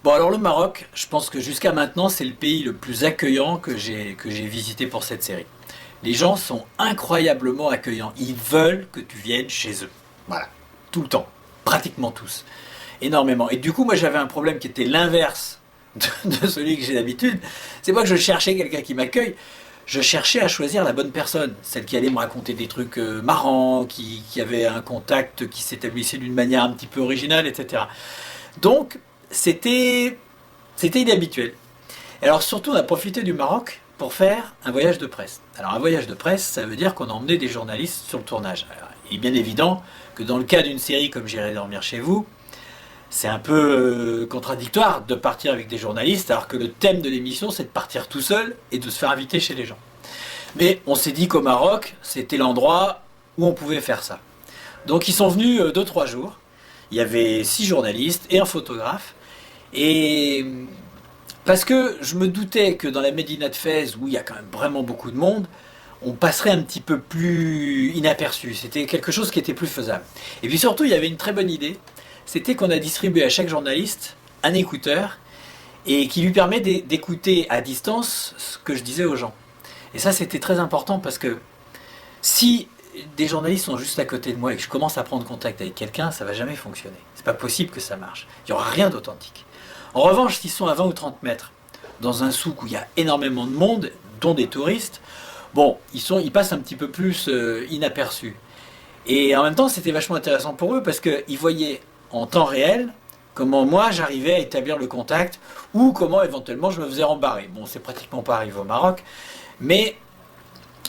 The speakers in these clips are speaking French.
Bon alors le Maroc, je pense que jusqu'à maintenant c'est le pays le plus accueillant que j'ai visité pour cette série. Les gens sont incroyablement accueillants, ils veulent que tu viennes chez eux. Voilà, tout le temps, pratiquement tous, énormément. Et du coup moi j'avais un problème qui était l'inverse de celui que j'ai d'habitude. C'est pas que je cherchais quelqu'un qui m'accueille, je cherchais à choisir la bonne personne, celle qui allait me raconter des trucs marrants, qui avait un contact qui s'établissait d'une manière un petit peu originale, etc. Donc c'était inhabituel. Alors surtout, on a profité du Maroc pour faire un voyage de presse. Alors un voyage de presse, ça veut dire qu'on a emmené des journalistes sur le tournage. Alors, il est bien évident que dans le cas d'une série comme J'irai dormir chez vous, c'est un peu contradictoire de partir avec des journalistes alors que le thème de l'émission c'est de partir tout seul et de se faire inviter chez les gens. Mais on s'est dit qu'au Maroc, c'était l'endroit où on pouvait faire ça. Donc ils sont venus 2-3 jours. Il y avait 6 journalistes et un photographe. Et parce que je me doutais que dans la Médina de Fès, où il y a quand même vraiment beaucoup de monde, on passerait un petit peu plus inaperçu. C'était quelque chose qui était plus faisable. Et puis surtout, il y avait une très bonne idée. C'était qu'on a distribué à chaque journaliste un écouteur et qui lui permet d'écouter à distance ce que je disais aux gens. Et ça, c'était très important parce que si des journalistes sont juste à côté de moi et que je commence à prendre contact avec quelqu'un, ça va jamais fonctionner. C'est pas possible que ça marche. Il n'y aura rien d'authentique. En revanche, s'ils sont à 20 ou 30 mètres, dans un souk où il y a énormément de monde, dont des touristes, bon, ils passent un petit peu plus inaperçus. Et en même temps, c'était vachement intéressant pour eux parce qu'ils voyaient en temps réel comment moi j'arrivais à établir le contact ou comment éventuellement je me faisais rembarrer. Bon, c'est pratiquement pas arrivé au Maroc, mais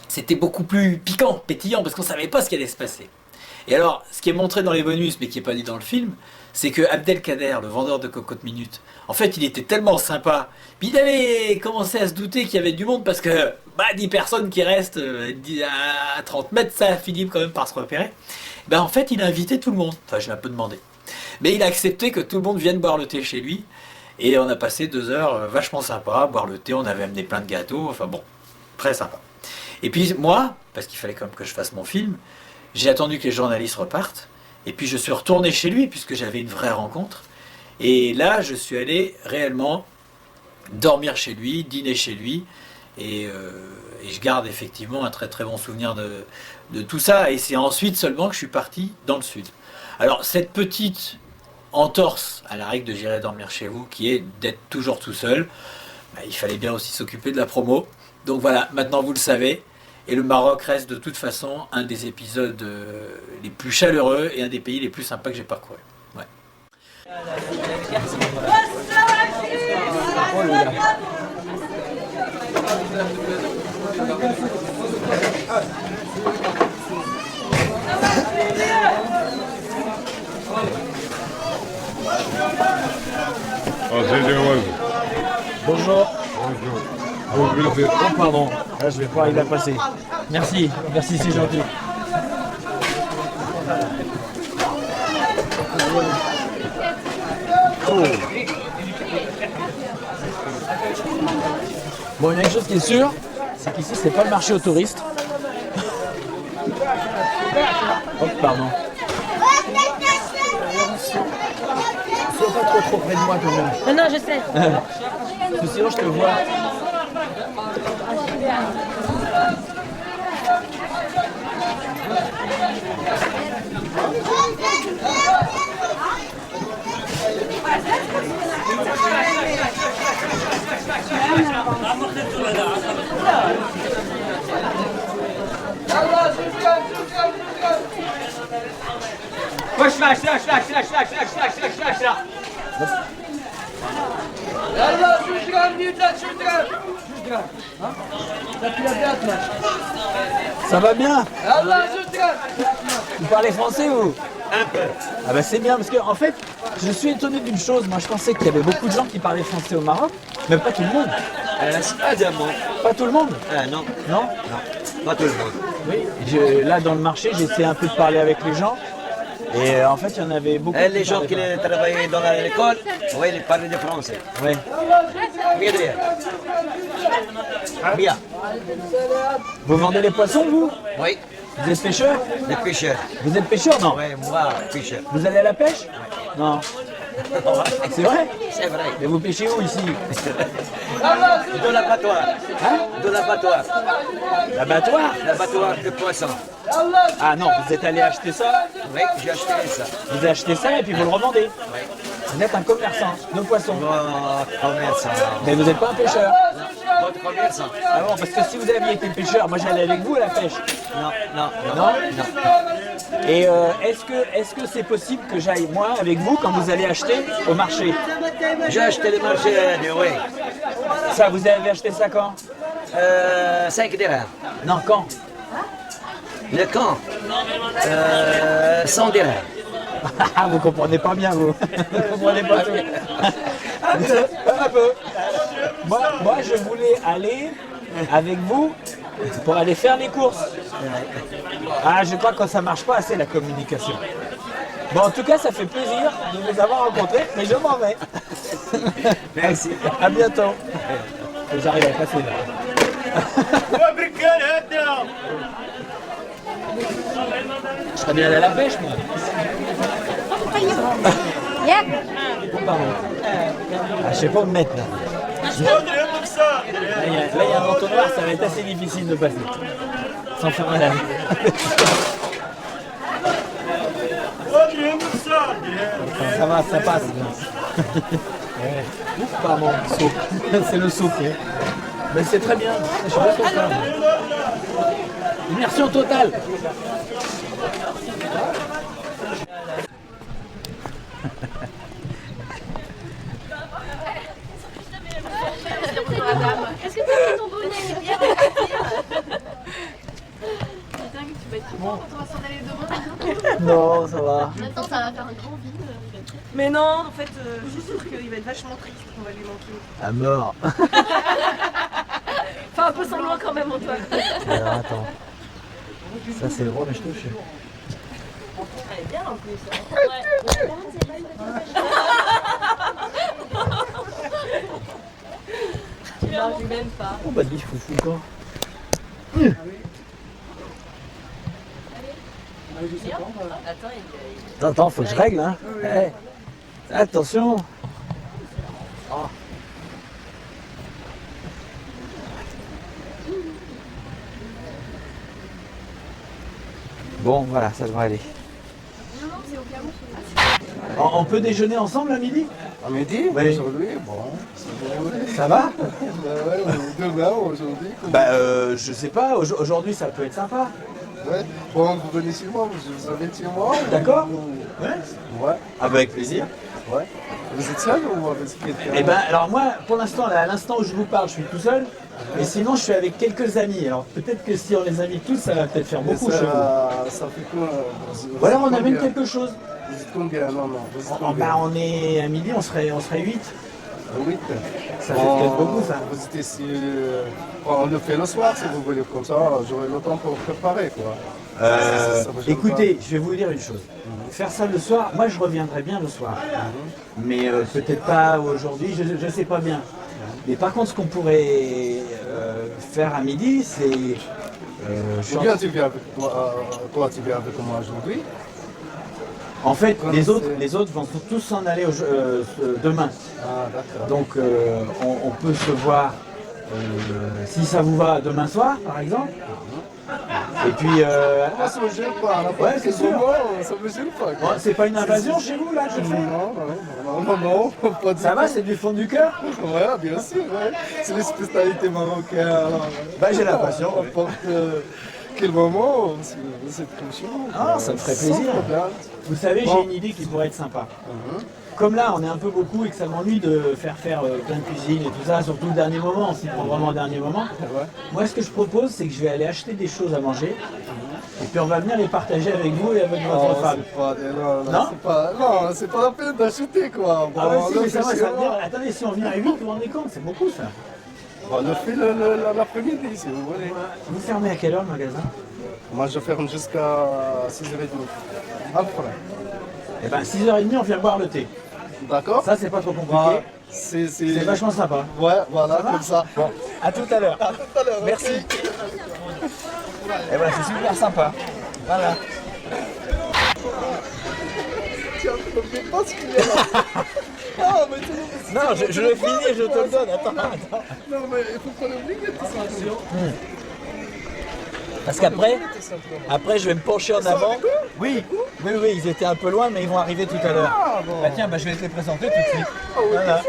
c'était beaucoup plus piquant, pétillant, parce qu'on ne savait pas ce qui allait se passer. Et alors, ce qui est montré dans les bonus, mais qui n'est pas dit dans le film, c'est que Abdelkader, le vendeur de cocotte minute, en fait, il était tellement sympa, puis il avait commencé à se douter qu'il y avait du monde, parce que 10 personnes qui restent à 30 mètres, ça finit quand même par se repérer. En fait, il a invité tout le monde. Enfin, je l'ai un peu demandé. Mais il a accepté que tout le monde vienne boire le thé chez lui, et on a passé 2 heures vachement sympa, boire le thé, on avait amené plein de gâteaux, enfin bon, très sympa. Et puis moi, parce qu'il fallait quand même que je fasse mon film, j'ai attendu que les journalistes repartent, et puis je suis retourné chez lui, puisque j'avais une vraie rencontre, et là, je suis allé réellement dormir chez lui, dîner chez lui, et je garde effectivement un très très bon souvenir de tout ça, et c'est ensuite seulement que je suis parti dans le sud. Alors, cette petite entorse à la règle de J'irai dormir chez vous, qui est d'être toujours tout seul, il fallait bien aussi s'occuper de la promo. Donc voilà, maintenant vous le savez, et le Maroc reste de toute façon un des épisodes les plus chaleureux et un des pays les plus sympas que j'ai parcouru. Ouais. Bonjour. Oh, pardon. Là, je vais pas, il a passé. Merci, merci, c'est gentil. Oh. Bon, il y a une chose qui est sûre, c'est qu'ici, c'est pas le marché aux touristes. Oh, pardon. Sois pas trop près de moi quand même. Non, je sais. Parce que sinon, je te vois. Ça va bien? Vous parlez français ou? Un peu. Ah bah c'est bien parce que en fait, je suis étonné d'une chose. Moi je pensais qu'il y avait beaucoup de gens qui parlaient français au Maroc, mais pas tout le monde. Pas tout le monde? Non, Non? pas tout le monde. Oui. Là dans le marché, j'essaie un peu de parler avec les gens. Et en fait, il y en avait beaucoup. Les gens qui travaillaient dans l'école, oui, ils parlaient de français. Oui. Bien. Vous vendez les poissons, vous? Oui, Vous êtes pêcheur? les pêcheurs. Vous êtes pêcheur, non? Oui, moi, pêcheur. Vous allez à la pêche? Non. C'est vrai? C'est vrai. Mais vous pêchez où ici? De l'abattoir. Hein? De l'abattoir. L'abattoir? L'abattoir de poissons. Ah non, vous êtes allé acheter ça? Oui, j'ai acheté ça. Vous avez acheté ça et puis vous le revendez? Oui. Vous êtes un commerçant de poissons. Bon, commerçant. Mais vous n'êtes pas un pêcheur. Votre commerçant. Ah bon, parce que si vous aviez été pêcheur, moi j'allais avec vous à la pêche. Non, non, non. Non? Non. Et est-ce que c'est possible que j'aille moi avec vous quand vous allez acheter au marché? J'ai acheté le marché de oui. Ça, vous avez acheté ça quand? 5 dirhams. Non, quand? Le camp 100 dirhams. Ah, vous comprenez pas bien, vous. Vous comprenez pas tout. Un peu. Moi, je voulais aller avec vous pour aller faire les courses. Ah, je crois que ça marche pas assez la communication. Bon, en tout cas, ça fait plaisir de vous avoir rencontrés, mais je m'en vais. Merci. À bientôt. J'arrive à passer là. Je serais bien allé à la pêche, moi. Pardon. Ah, je sais pas où me mettre là. Là, il y a un entonnoir, ça va être assez difficile de passer. Sans faire mal à la Ça va, ça passe. Ouais. Ouf, pardon, saut. C'est le saut. Mais c'est très bien. Je suis très content. Immersion totale. Est-ce que tu as ton bonnet? Viens, putain, que tu vas être content quand on va s'en aller demain. Non, ça va. Maintenant, ça va faire un grand vide. Mais non, en fait, je suis sûre qu'il va être vachement triste qu'on va lui manquer. À mort. Enfin, un peu semblant quand même, Antoine. Alors attends. Ça c'est le roi, mais je touche. Elle est bien en plus. Non, je l'aime pas. Oh bah dis foufou quoi. Attends, faut que je règle hein. Eh, attention. Oh. Bon voilà, ça devrait aller. On peut déjeuner ensemble à midi? À midi? Oui. Aujourd'hui, bon. Ça va? Ouais, demain, aujourd'hui. Je sais pas, aujourd'hui ça peut être sympa. Ouais. Bon, vous venez chez moi, vous avez chez moi. D'accord? Ouais. Ouais. Avec plaisir. Ouais. Vous êtes seul ou avec quelqu'un? Eh ben, alors moi, pour l'instant, là, à l'instant où je vous parle, je suis tout seul. Et sinon, je suis avec quelques amis. Alors peut-être que si on les invite tous, ça va peut-être faire beaucoup chez vous. Ça fait quoi? Ou alors on amène quelque chose. Vous êtes combien? Non, non. Vous êtes Bah, combien? on est à midi, on serait 8. 8. Ça fait peut-être beaucoup ça. Vous êtes ici. On le fait le soir si vous voulez, comme ça, j'aurai le temps pour préparer quoi. Ça me gêne Écoutez, je vais vous dire une chose. Faire ça le soir, moi je reviendrai bien le soir. Mais peut-être pas aujourd'hui, je sais pas bien. Mais par contre, ce qu'on pourrait faire à midi, c'est. je suis Ou en- bien tu viens avec toi, tu viens avec moi aujourd'hui. En fait, Comme les autres, c'est- les autres vont tous s'en aller demain. Ah, d'accord. Donc on peut se voir, si ça vous va, demain soir par exemple. Et puis, Ça me gêne pas, Ouais, c'est sûr. Ça me gêne pas. bon, c'est pas une invasion chez vous là que je fais? Non, pas du Ça va, tout. c'est du fond du cœur? Ouais, bien sûr, ouais. C'est les spécialités marocaines. Alors, Bah, j'ai l'impression, ouais. N'importe quel moment, c'est comme chez nous. Ah, ça me ferait Sans plaisir. problème. Vous savez, Bon. j'ai une idée qui pourrait être sympa. Comme là, on est un peu beaucoup et que ça m'ennuie de faire plein de cuisine et tout ça, surtout le dernier moment, on s'y prend vraiment au dernier moment. Ouais. Moi, ce que je propose, c'est que je vais aller acheter des choses à manger et puis on va venir les partager avec vous et avec votre femme. C'est pas, non, Non c'est pas la peine d'acheter quoi. Ah ouais, Bon, si, on mais le ça va, fait ça chez va venir. moi. Attendez, si on vient à 8, vous vous rendez compte, c'est beaucoup ça. On le fait l'après-midi si vous voulez. Vous fermez à quelle heure le magasin? Moi je ferme jusqu'à 6h30. Après. Eh ben 6h30, on vient boire le thé. D'accord? Ça, c'est pas trop compliqué. Voilà. C'est vachement sympa. Ouais, voilà, Ça va comme ça. Bon, à tout à l'heure. tout à l'heure. Merci. Et voilà, c'est super sympa. Voilà. ne sais pas ce qu'il y a là. Ah, mais c'est... Non, je le finis, je te le donne. Attends. Non, mais il faut qu'on oublie tout simplement. Parce qu'après, je vais me pencher en avant. Oui, ils étaient un peu loin, mais ils vont arriver tout à l'heure. Ah, bon. Bah tiens, je vais te les présenter tout de suite. Voilà.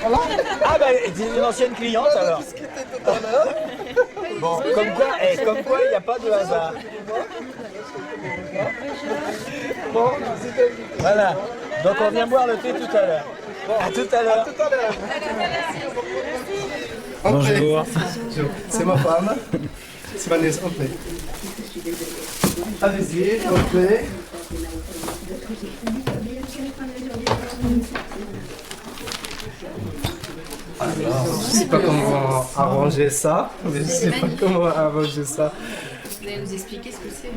Ah bah, c'est une ancienne cliente alors. Ce qui était tout à l'heure. Bon, comme quoi, il n'y a pas de hasard. Bon, c'était... Voilà. Donc on vient boire le thé tout à l'heure. À tout à l'heure. Tout à l'heure. Bonjour. C'est ma femme. C'est Vanessa, entrez. Allez-y, entrez. Alors, je sais pas comment arranger ça. Je sais pas comment arranger ça. Vous allez nous expliquer ce que c'est.